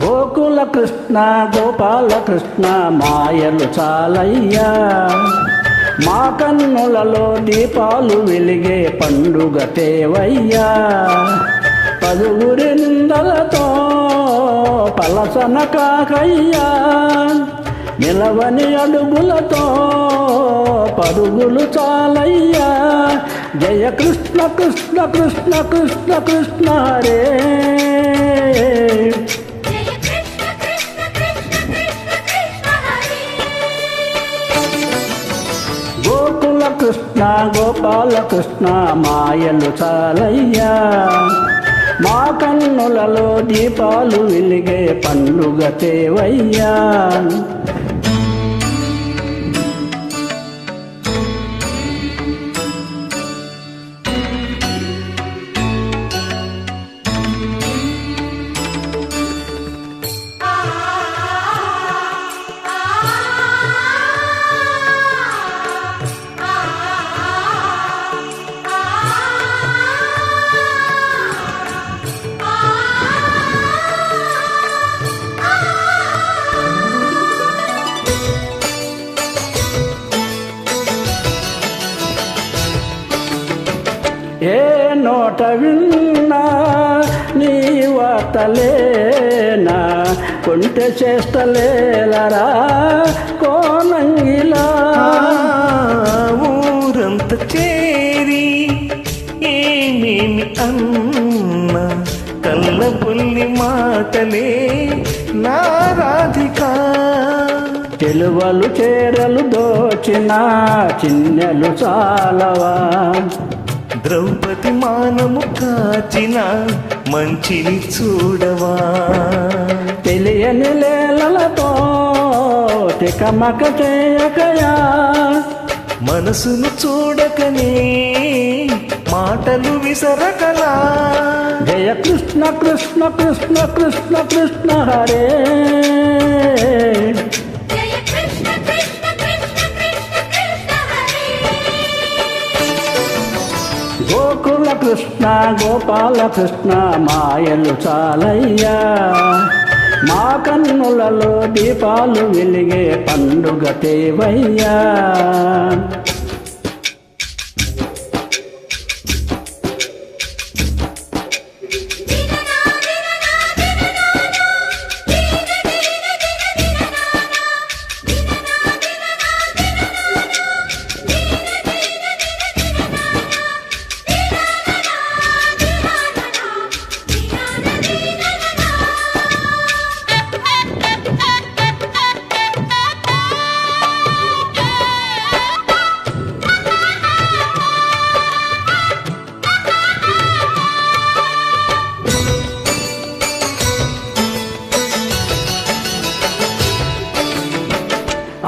గోకుల కృష్ణ గోపాల కృష్ణ మాయలు చాలయ్యా, మా కన్నులలో దీపాలు వెలిగే పండుగ తేవయ్యా. పదుగురి నిందలతో పలసన కాకయ్యా, నిలవని అడుగులతో పరుగులు చాలయ్యా. జయ కృష్ణ కృష్ణ కృష్ణ కృష్ణ కృష్ణ హరే. గోకుల కృష్ణ గోపాల కృష్ణ మాయలు చాలయ్యా, మా కన్నులలో దీపాలు వెలిగే పండుగ తేవయ్యా. ఏ నోట విన్నా నీ వార్తలేనా, కొంటె చేస్తలేలరా కోనంగిలా. ఊరంత చేరి ఏమేమి అన్న కళ్ళబుల్లి మాటలే నా రాధిక. తెలువలు చేరలు దోచిన చిన్నెలు చాలవా, ద్రౌపది మానము కాచిన మంచిని చూడవా. తెలియని లేలతో తికమక చేయకయా, మనసును చూడకనే మాటలు విసరకలా. జయ కృష్ణ కృష్ణ కృష్ణ కృష్ణ కృష్ణ హరే. గోకుల కృష్ణ గోపాల కృష్ణ మాయలు చాలయ్యా, మా కన్నులలో దీపాలు వెలిగే పండుగ తేవయ్యా.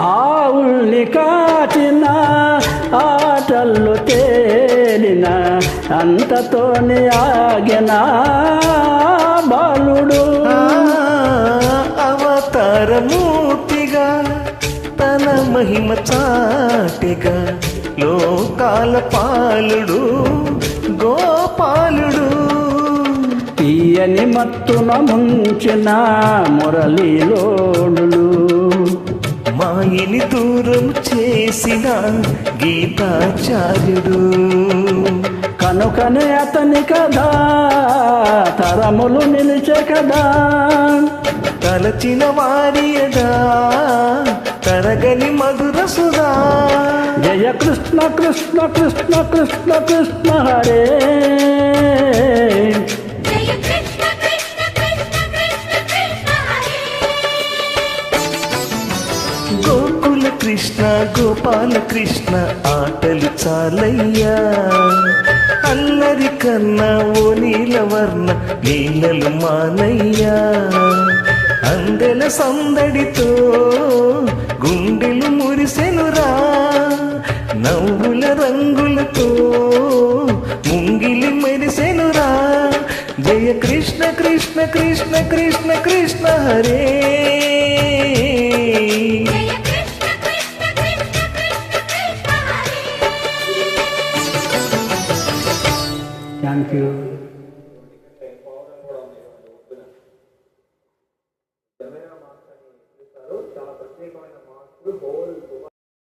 ఆవుల్ని కాచిన ఆటల్లో తేలిన అంతతోని ఆగిన బాలుడు. అవతారమూర్తిగా తన మహిమ చాటిగా లోకాల పాలుడు గోపాలుడు. తీయని మత్తున ముంచిన మురళీలోడులు, మాయని దూరం చేసిన గీతాచార్యుడు. కనుకనే అతని కదా తరములు నిలిచే కదా, తలచిన వారియదా తరగని మధుర సుధా. జయ కృష్ణ కృష్ణ కృష్ణ కృష్ణ కృష్ణ హరే. గోకుల కృష్ణ గోపాల కృష్ణ ఆటలు చాలయ్యా, అల్లరి కన్నా ఓ నీలవర్ణ లీలలు మానయ్యా. అందెల సందడితో గుండెలు మురి మురిసెనురా నవ్వుల రంగులతో ముంగిలి మెరిసెనురా జయ కృష్ణ కృష్ణ కృష్ణ కృష్ణ కృష్ణ హరే